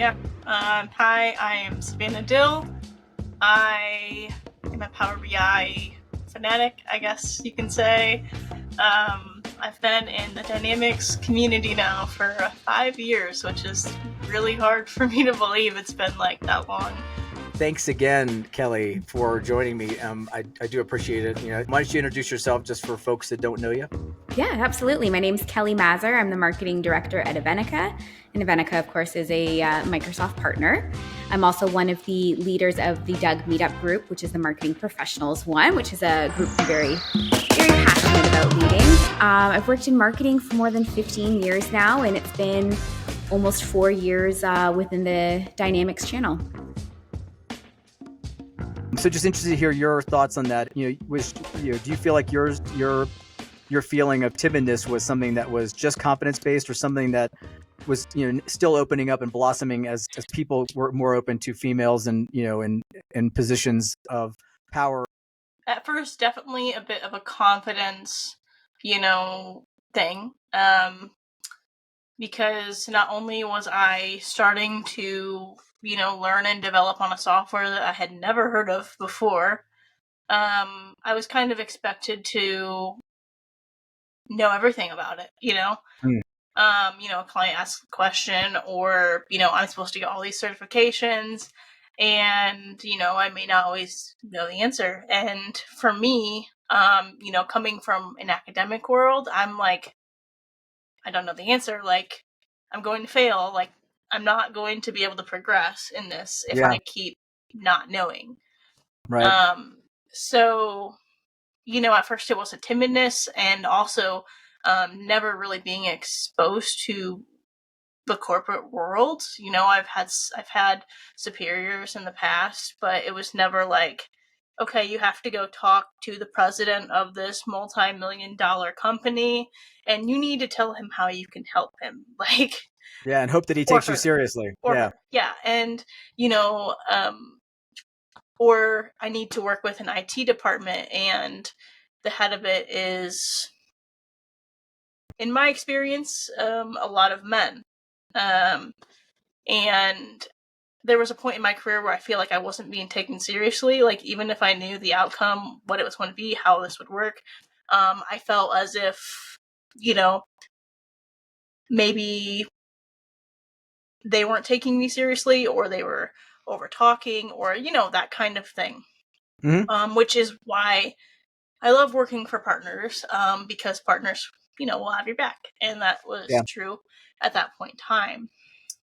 Yeah. Hi, I am Savannah Dill. I am a Power BI fanatic, I guess you can say. I've been in the Dynamics community now for 5 years, which is really hard for me to believe it's been like that long. Thanks again, Kelly, for joining me. I do appreciate it. Why don't you introduce yourself just for folks that don't know you? Yeah, absolutely. My name's Kelly Mazur. I'm the marketing director at Avenica. And Avenica, of course, is a Microsoft partner. I'm also one of the leaders of the Doug Meetup group, which is the Marketing Professionals one, which is a group I'm very passionate about leading. I've worked in marketing for more than 15 years now, and it's been almost 4 years within the Dynamics channel. So just interested to hear your thoughts on that. Do you feel like your feeling of timidness was something that was just confidence based, or something that was still opening up and blossoming as people were more open to females and in positions of power? At first, definitely a bit of a confidence, thing. Because not only was I starting to, learn and develop on a software that I had never heard of before, I was kind of expected to know everything about it, a client asks a question, or, I'm supposed to get all these certifications, and, I may not always know the answer. And for me, coming from an academic world, I'm like, I don't know the answer. Like, I'm going to fail. Like, I'm not going to be able to progress in this if I keep not knowing. Right. So, at first it was a timidness, and also never really being exposed to the corporate world. I've had superiors in the past, but it was never like, okay, you have to go talk to the president of this multi-million-dollar company, and you need to tell him how you can help him. Like, and hope that he takes you seriously. Her. Yeah. And, or I need to work with an IT department, and the head of it is, in my experience, a lot of men. And there was a point in my career where I feel like I wasn't being taken seriously. Like, even if I knew the outcome, what it was going to be, how this would work, I felt as if, maybe they weren't taking me seriously, or they were over talking, or, that kind of thing. Mm-hmm. Which is why I love working for partners, because partners, will have your back. And that was true at that point in time.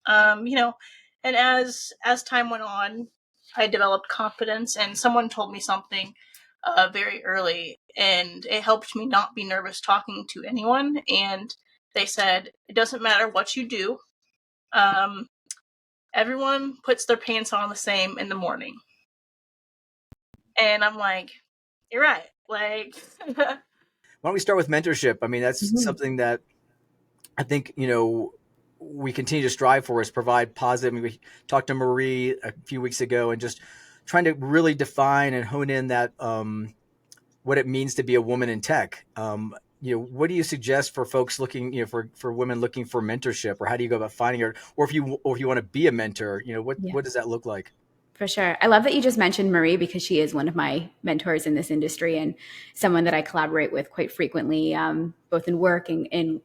And as time went on, I developed confidence, and someone told me something very early, and it helped me not be nervous talking to anyone. And they said, it doesn't matter what you do. Everyone puts their pants on the same in the morning. And I'm like, you're right. Like, why don't we start with mentorship? I mean, that's something that I think, we continue to strive for, is provide positive. I mean, we talked to Marie a few weeks ago, and just trying to really define and hone in that, what it means to be a woman in tech. What do you suggest for folks looking, for women looking for mentorship, or how do you go about finding it? Or if you want to be a mentor, what does that look like? For sure. I love that you just mentioned Marie, because she is one of my mentors in this industry, and someone that I collaborate with quite frequently, both in work and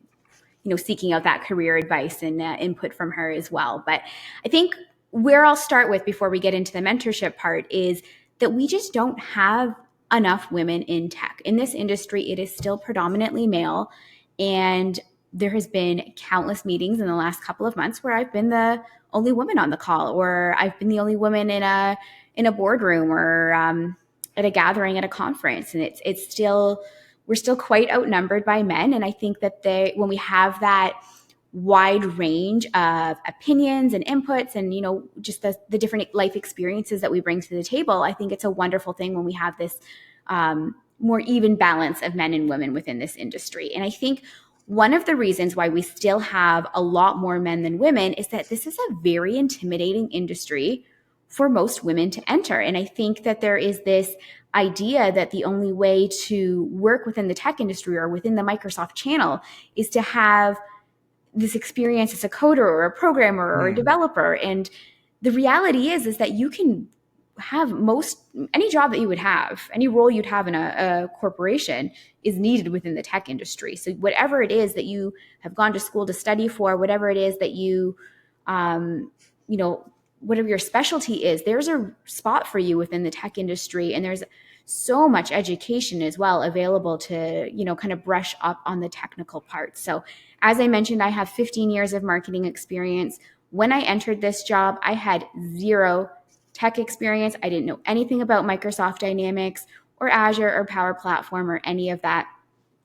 seeking out that career advice and input from her as well. But I think where I'll start with before we get into the mentorship part is that we just don't have enough women in tech. In this industry, it is still predominantly male, and there has been countless meetings in the last couple of months where I've been the only woman on the call, or I've been the only woman in a boardroom, or at a gathering at a conference, and we're still quite outnumbered by men. And I think that when we have that wide range of opinions and inputs, and just the different life experiences that we bring to the table, I think it's a wonderful thing when we have this more even balance of men and women within this industry. And I think one of the reasons why we still have a lot more men than women is that this is a very intimidating industry for most women to enter. And I think that there is this idea that the only way to work within the tech industry or within the Microsoft channel is to have this experience as a coder or a programmer or a developer. And the reality is that you can have any job that you would have, any role you'd have in a corporation is needed within the tech industry. So whatever it is that you have gone to school to study for, whatever it is that you, whatever your specialty is, there's a spot for you within the tech industry. And there's so much education as well available to, kind of brush up on the technical parts. So as I mentioned, I have 15 years of marketing experience. When I entered this job, I had zero tech experience. I didn't know anything about Microsoft Dynamics or Azure or Power Platform or any of that.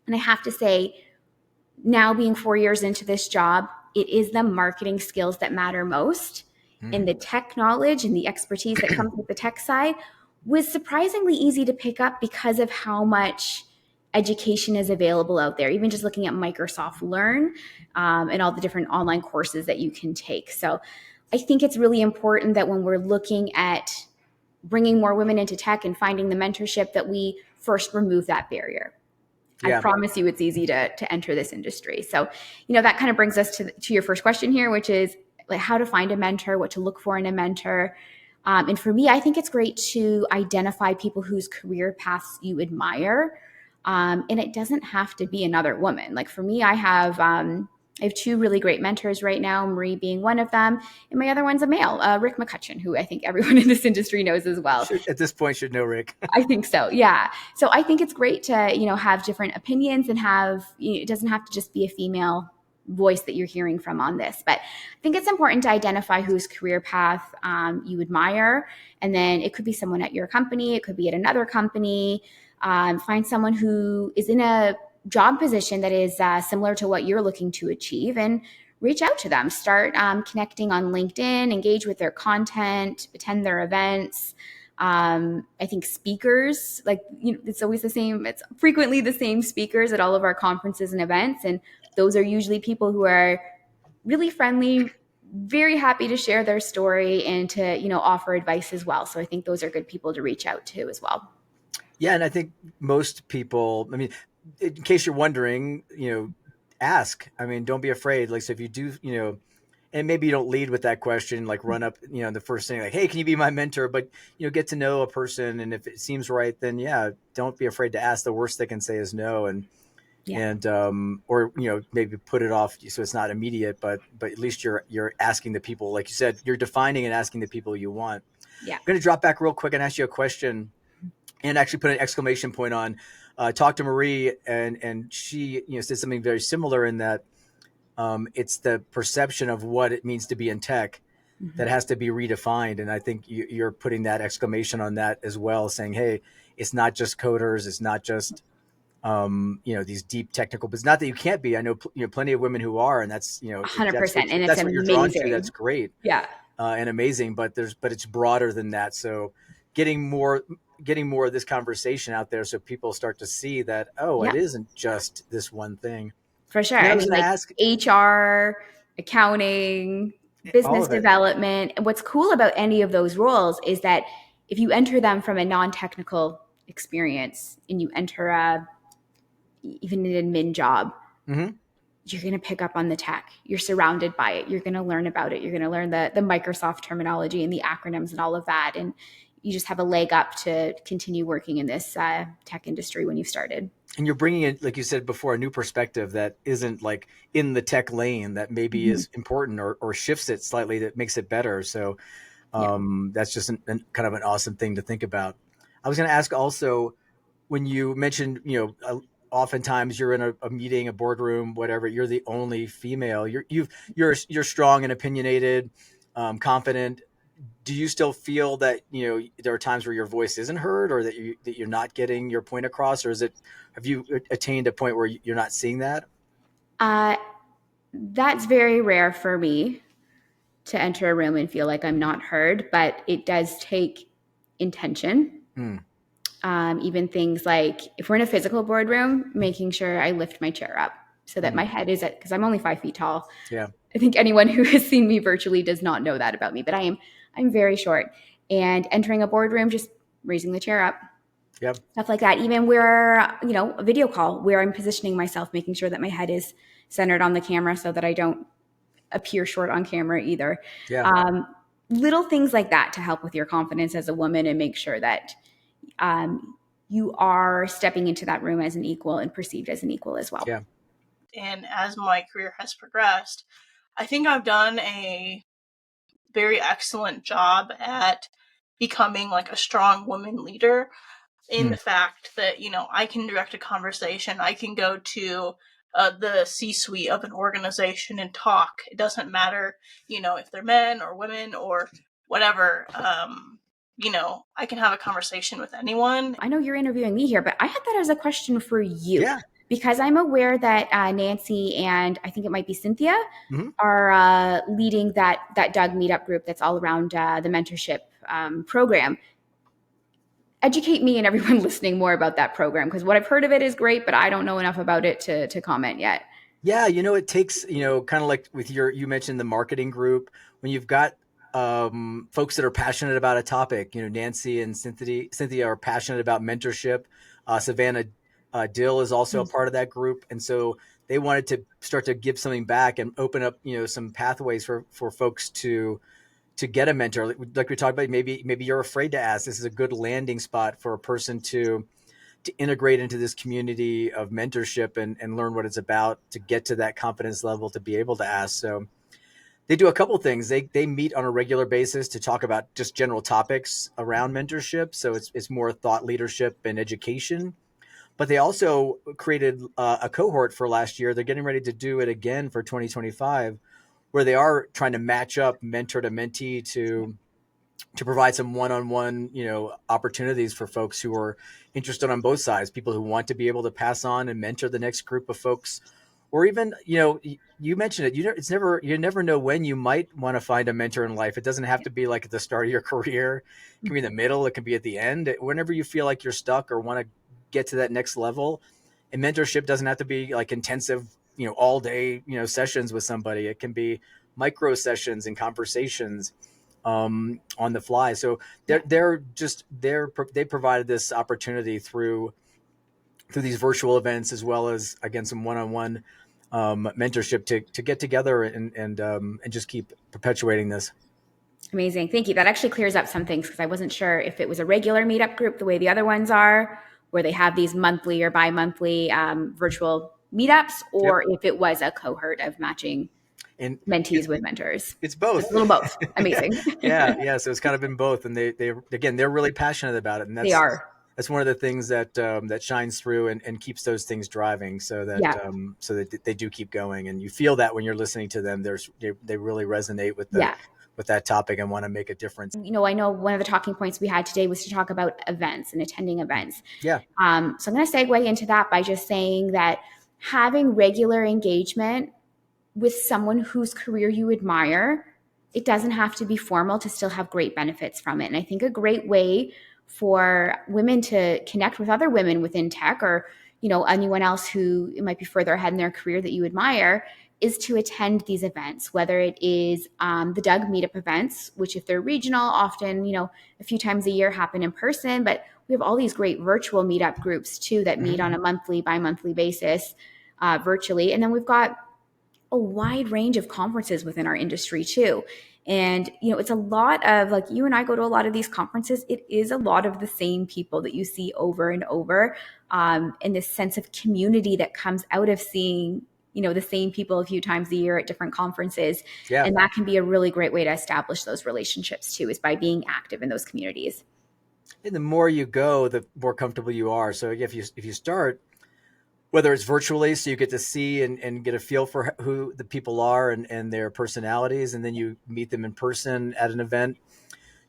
And I have to say, now being 4 years into this job, it is the marketing skills that matter most. And the tech knowledge and the expertise that comes with the tech side was surprisingly easy to pick up because of how much education is available out there, even just looking at Microsoft Learn and all the different online courses that you can take. So I think it's really important that when we're looking at bringing more women into tech and finding the mentorship, that we first remove that barrier. Yeah. I promise you it's easy to enter this industry. So, that kind of brings us to your first question here, which is like how to find a mentor, what to look for in a mentor. And for me, I think it's great to identify people whose career paths you admire. And it doesn't have to be another woman. Like for me, I have two really great mentors right now, Marie being one of them, and my other one's a male, Rick McCutcheon, who I think everyone in this industry knows as well. At this point, should know Rick. I think so, yeah. So I think it's great to, have different opinions and it doesn't have to just be a female voice that you're hearing from on this. But I think it's important to identify whose career path you admire. And then it could be someone at your company, it could be at another company. Find someone who is in a job position that is similar to what you're looking to achieve and reach out to them. Start connecting on LinkedIn, engage with their content, attend their events. I think speakers, it's always the same. It's frequently the same speakers at all of our conferences and events. And those are usually people who are really friendly, very happy to share their story and to, offer advice as well. So I think those are good people to reach out to as well. Yeah. And I think most people, in case you're wondering, ask. Don't be afraid. Like, so if you do, and maybe you don't lead with that question, like run up, the first thing, like, hey, can you be my mentor? But, get to know a person. And if it seems right, then don't be afraid to ask. The worst they can say is no. Or, maybe put it off so it's not immediate, but at least you're asking the people, like you said, you're defining and asking the people you want. Yeah. I'm going to drop back real quick and ask you a question and actually put an exclamation point on. Talk to Marie, and she, said something very similar in that it's the perception of what it means to be in tech that has to be redefined. And I think you're putting that exclamation on that as well, saying, hey, it's not just coders, it's not just these deep technical, but it's not that you can't be. I know plenty of women who are, and that's 100%, and that's what you're drawn to. That's great, and amazing. But it's broader than that. So getting more of this conversation out there, so people start to see that it isn't just this one thing. For sure. I mean, ask HR, accounting, business development. And what's cool about any of those roles is that if you enter them from a non-technical experience and you enter even an admin job, you're going to pick up on the tech. You're surrounded by it. You're going to learn about it. You're going to learn the Microsoft terminology and the acronyms and all of that. And you just have a leg up to continue working in this tech industry when you started. And you're bringing in, like you said before, a new perspective that isn't like in the tech lane that maybe is important or shifts it slightly that makes it better. So that's just kind of an awesome thing to think about. I was going to ask also, when you mentioned, oftentimes you're in a meeting, a boardroom, whatever, you're the only female. You're strong and opinionated, confident. Do you still feel that, there are times where your voice isn't heard, or that you're not getting your point across, or have you attained a point where you're not seeing that? That's very rare for me to enter a room and feel like I'm not heard, but it does take intention. Even things like if we're in a physical boardroom, making sure I lift my chair up so that my head is because I'm only 5 feet tall. Yeah. I think anyone who has seen me virtually does not know that about me, but I'm very short. And entering a boardroom, just raising the chair up. Yep. Stuff like that. Even where, a video call where I'm positioning myself, making sure that my head is centered on the camera so that I don't appear short on camera either. Yeah. Little things like that to help with your confidence as a woman and make sure that you are stepping into that room as an equal and perceived as an equal as well. Yeah. And as my career has progressed, I think I've done a very excellent job at becoming like a strong woman leader in the fact that, you know, I can direct a conversation. I can go to the C-suite of an organization and talk. It doesn't matter, you know, if they're men or women or whatever. You know, I can have a conversation with anyone. I know you're interviewing me here, but I had that as a question for you. Yeah. Because I'm aware that Nancy and I think it might be Cynthia Mhm. are leading that Doug meetup group that's all around the mentorship program. Educate me and everyone listening more about that program, because what I've heard of it is great, but I don't know enough about it to comment yet. Yeah, you know, it takes, you know, kind of like with you mentioned the marketing group, when you've got folks that are passionate about a topic, you know, Nancy and Cynthia are passionate about mentorship. Savannah Dill is also a part of that group. And so they wanted to start to give something back and open up, you know, some pathways for folks to get a mentor. Like we talked about, maybe you're afraid to ask. This is a good landing spot for a person to integrate into this community of mentorship and learn what it's about, to get to that confidence level to be able to ask. So they do a couple things. They meet on a regular basis to talk about just general topics around mentorship. So it's more thought leadership and education. But they also created a cohort for last year. They're getting ready to do it again for 2025, where they are trying to match up mentor to mentee to provide some one-on-one, you know, opportunities for folks who are interested on both sides, people who want to be able to pass on and mentor the next group of folks, or even, you know, you mentioned it, you never know when you might want to find a mentor in life. It doesn't have to be like at the start of your career. It can be in the middle. It can be at the end. Whenever you feel like you're stuck or want to get to that next level, and mentorship doesn't have to be like intensive, you know, all day, you know, sessions with somebody. It can be micro sessions and conversations on the fly. So they provided this opportunity through these virtual events, as well as, again, some one-on-one mentorship to get together and just keep perpetuating this. Amazing. Thank you. That actually clears up some things, because I wasn't sure if it was a regular meetup group the way the other ones are, where they have these monthly or bi-monthly virtual meetups, or if it was a cohort of matching and mentees with mentors. It's both. It's a little both. Amazing. Yeah. So it's kind of been both, and they're really passionate about it, and they are. That's one of the things that shines through and keeps those things driving, so that they do keep going, and you feel that when you're listening to them. They really resonate with that topic and want to make a difference. You know, I know one of the talking points we had today was to talk about events and attending events. Yeah. So I'm going to segue into that by just saying that having regular engagement with someone whose career you admire, it doesn't have to be formal to still have great benefits from it. And I think a great way for women to connect with other women within tech, or, you know, anyone else who might be further ahead in their career that you admire, is to attend these events, whether it is the Doug meetup events, which, if they're regional, often, you know, a few times a year happen in person, but we have all these great virtual meetup groups too that meet on a monthly, bi-monthly basis virtually. And then we've got a wide range of conferences within our industry too. And, you know, it's a lot of, like, you and I go to a lot of these conferences. It is a lot of the same people that you see over and over, and this sense of community that comes out of seeing, you know, the same people a few times a year at different conferences. Yeah. And that can be a really great way to establish those relationships too, is by being active in those communities. And the more you go, the more comfortable you are. So if you start, whether it's virtually, so you get to see and get a feel for who the people are and their personalities, and then you meet them in person at an event,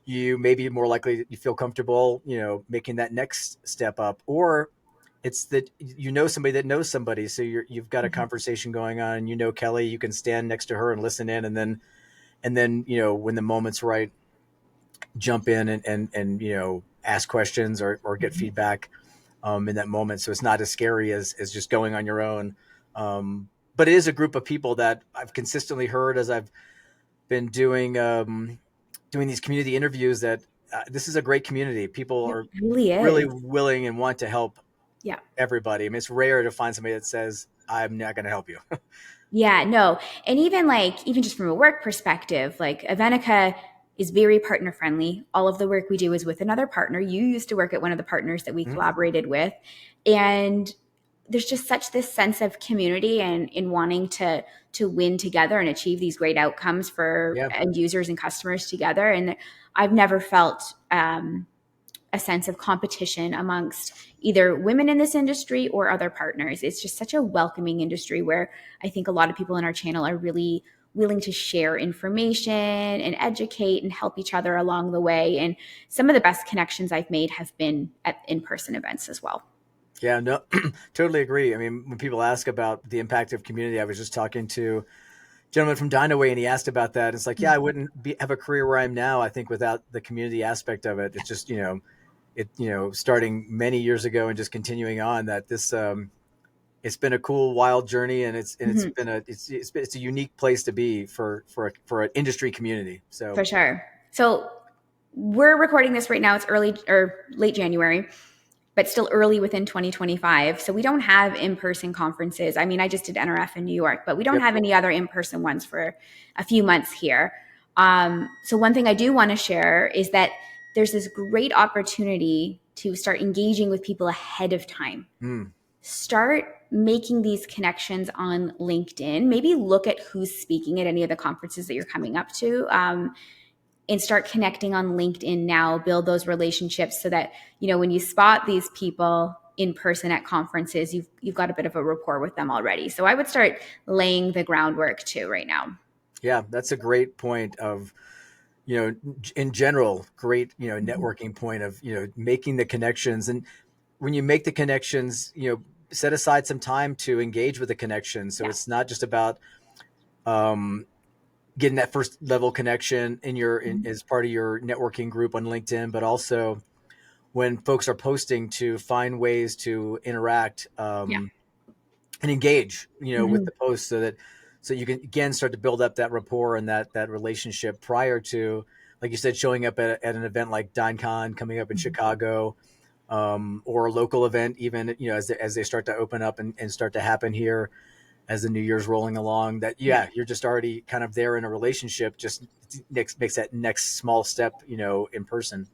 you may be more likely, you feel comfortable, you know, making that next step up. Or it's that you know somebody that knows somebody, so you've got a conversation going on. You know Kelly, you can stand next to her and listen in, and then you know, when the moment's right, jump in and you know, ask questions or get feedback in that moment. So it's not as scary as just going on your own. But it is a group of people that I've consistently heard as I've been doing these community interviews, that this is a great community. People are really willing and want to help everybody. I mean, it's rare to find somebody that says, I'm not going to help you. Yeah, no. And even just from a work perspective, like Evenica is very partner friendly. All of the work we do is with another partner. You used to work at one of the partners that we collaborated with. And there's just such this sense of community and in wanting to win together and achieve these great outcomes for end users and customers together. And I've never felt a sense of competition amongst either women in this industry or other partners. It's just such a welcoming industry where I think a lot of people in our channel are really willing to share information and educate and help each other along the way. And some of the best connections I've made have been at in-person events as well. Yeah, no, totally agree. I mean, when people ask about the impact of community, I was just talking to a gentleman from Dynaway, and he asked about that. It's like, yeah, I wouldn't have a career where I am now, I think, without the community aspect of it. It's just, starting many years ago and just continuing on that this, it's been a cool, wild journey, and it's a unique place to be for an industry community. So for sure. So we're recording this right now. It's early or late January, but still early within 2025. So we don't have in-person conferences. I mean, I just did NRF in New York, but we don't have any other in-person ones for a few months here. So one thing I do want to share is that there's this great opportunity to start engaging with people ahead of time. Start making these connections on LinkedIn. Maybe look at who's speaking at any of the conferences that you're coming up to. And start connecting on LinkedIn now, build those relationships so that, when you spot these people in person at conferences, you've got a bit of a rapport with them already. So I would start laying the groundwork too right now. Yeah, that's a great point of, in general, great, networking point of, making the connections. And when you make the connections, set aside some time to engage with the connection. So it's not just about, getting that first level connection as part of your networking group on LinkedIn, but also when folks are posting to find ways to interact and engage, with the post so you can again start to build up that rapport and that relationship prior to, like you said, showing up at an event like DynCon coming up in Chicago, or a local event, even, as they start to open up and start to happen here as the new year's rolling along, that, you're just already kind of there in a relationship, just makes that next small step, in person.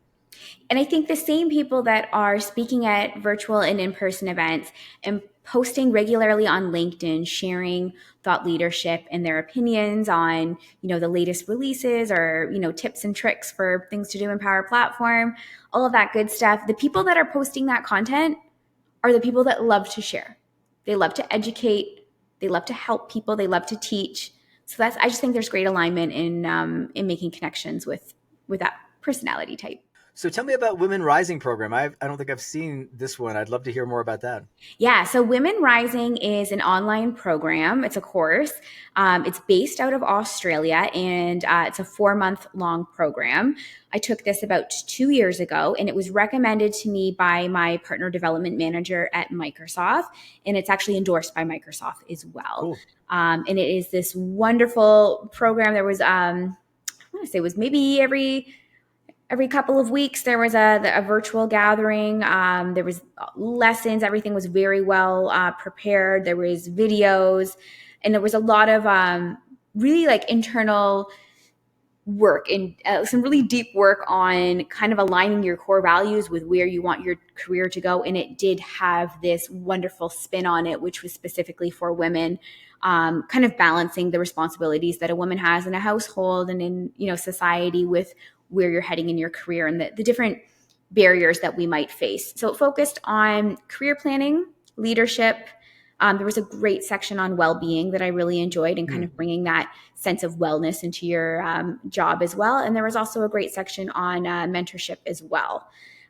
And I think the same people that are speaking at virtual and in-person events and posting regularly on LinkedIn, sharing thought leadership and their opinions on, the latest releases or, tips and tricks for things to do in Power Platform, all of that good stuff. The people that are posting that content are the people that love to share. They love to educate. They love to help people. They love to teach. So I just think there's great alignment in making connections with that personality type. So tell me about Women Rising program. I don't think I've seen this one. I'd love to hear more about that. Yeah. So Women Rising is an online program. It's a course. It's based out of Australia, and it's a 4-month long program. I took this about 2 years ago, and it was recommended to me by my partner development manager at Microsoft. And it's actually endorsed by Microsoft as well. Cool. And it is this wonderful program. There was, I want to say it was maybe every couple of weeks, there was a virtual gathering. There was lessons. Everything was very well prepared. There was videos, and there was a lot of really internal work and some really deep work on kind of aligning your core values with where you want your career to go. And it did have this wonderful spin on it, which was specifically for women, kind of balancing the responsibilities that a woman has in a household and in society with where you're heading in your career and the different barriers that we might face. So it focused on career planning, leadership. There was a great section on well-being that I really enjoyed and kind of bringing that sense of wellness into your job as well. And there was also a great section on mentorship as well.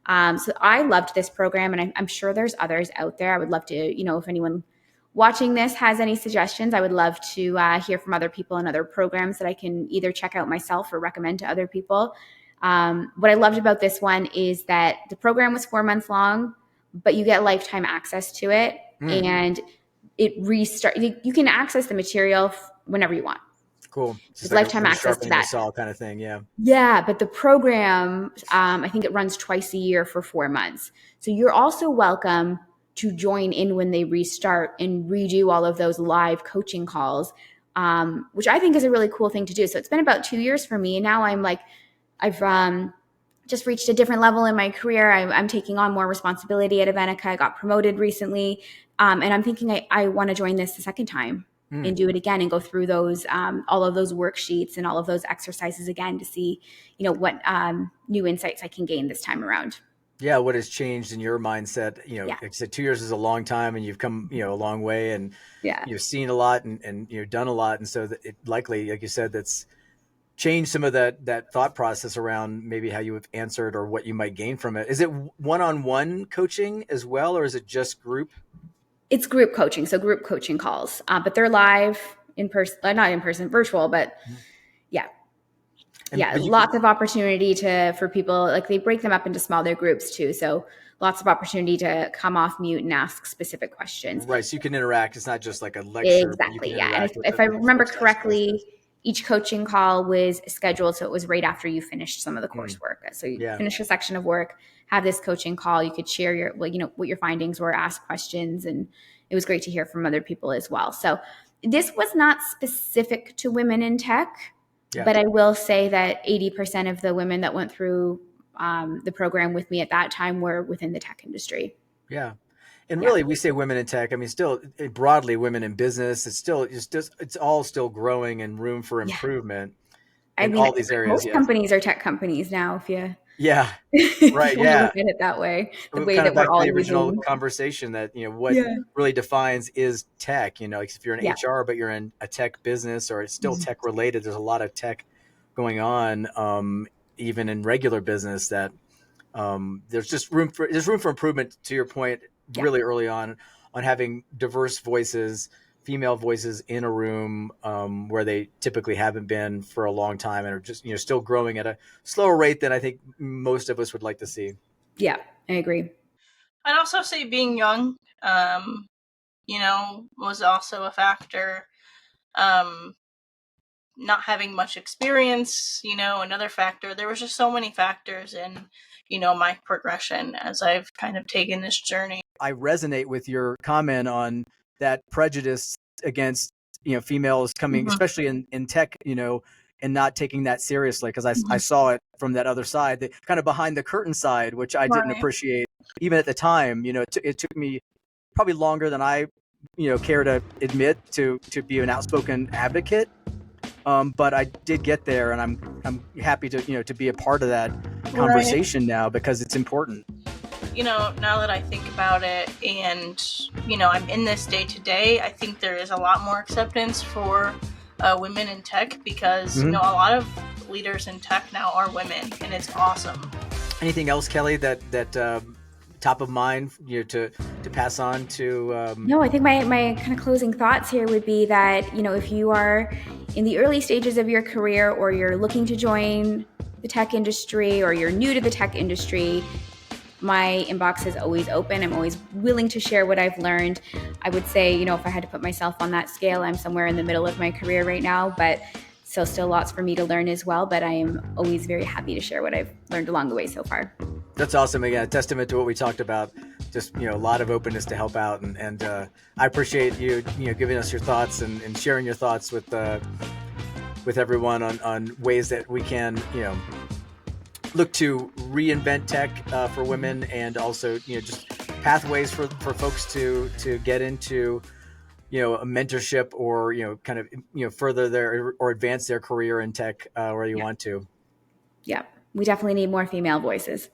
So I loved this program, and I'm sure there's others out there. I would love to, if anyone watching this has any suggestions, I would love to hear from other people and other programs that I can either check out myself or recommend to other people. What I loved about this one is that the program was 4 months long, but you get lifetime access to it. And it you can access the material whenever you want. Cool. It's like lifetime access to that. Saw kind of thing. Yeah. Yeah. But the program, I think it runs twice a year for 4 months. So you're also welcome to join in when they restart and redo all of those live coaching calls, which I think is a really cool thing to do. So it's been about 2 years for me. And now I've just reached a different level in my career. I'm taking on more responsibility at Avenica. I got promoted recently. And I'm thinking I want to join this the second time and do it again and go through those, all of those worksheets and all of those exercises again to see, what new insights I can gain this time around. Yeah. What has changed in your mindset? Like I said, 2 years is a long time, and you've come, a long way, and you've seen a lot and done a lot. And so it likely, like you said, that's changed some of that thought process around maybe how you have answered or what you might gain from it. Is it one-on-one coaching as well, or is it just group? It's group coaching. So group coaching calls, but they're live in person, not in person, virtual, but lots of opportunity for people, like they break them up into smaller groups too. So lots of opportunity to come off mute and ask specific questions. Right. So you can interact. It's not just like a lecture. Exactly. And if I remember correctly, each coaching call was scheduled. So it was right after you finished some of the coursework. So you finish a section of work, have this coaching call, you could share what your findings were, ask questions. And it was great to hear from other people as well. So this was not specific to women in tech, but I will say that 80% of the women that went through the program with me at that time were within the tech industry. Yeah. And really, we say women in tech. I mean, still broadly, women in business. It's all still growing and room for improvement in all these areas. Most companies are tech companies now. If you right, look at it that way, the way that we're all the original conversation that what really defines is tech. Like if you're in HR but you're in a tech business, or it's still tech related. There's a lot of tech going on, even in regular business. That there's just room for improvement. To your point, really early on having diverse voices, female voices in a room where they typically haven't been for a long time, and are just still growing at a slower rate than I think most of us would like to see. Yeah, I agree. I'd also say being young, was also a factor. Not having much experience, another factor. There was just so many factors in, my progression as I've kind of taken this journey. I resonate with your comment on that prejudice against, females coming, especially in tech, and not taking that seriously. Because I saw it from that other side, the kind of behind the curtain side, which I didn't appreciate even at the time. It took me probably longer than I, care to admit to be an outspoken advocate. But I did get there, and I'm happy to be a part of that conversation now, because it's important. Now that I think about it, and I'm in this day to day, I think there is a lot more acceptance for women in tech, because a lot of leaders in tech now are women, and it's awesome. Anything else, Kelly, that top of mind to pass on to? No, I think my kind of closing thoughts here would be that if you are in the early stages of your career, or you're looking to join the tech industry, or you're new to the tech industry, my inbox is always open. I'm always willing to share what I've learned. I would say, if I had to put myself on that scale, I'm somewhere in the middle of my career right now, but still lots for me to learn as well. But I am always very happy to share what I've learned along the way so far. That's awesome. Again, a testament to what we talked about. Just, a lot of openness to help out. And I appreciate you, giving us your thoughts and sharing your thoughts with everyone on ways that we can, look to reinvent tech for women, and also, just pathways for folks to get into, a mentorship, or, kind of, further their or advance their career in tech where you want to. Yeah, we definitely need more female voices.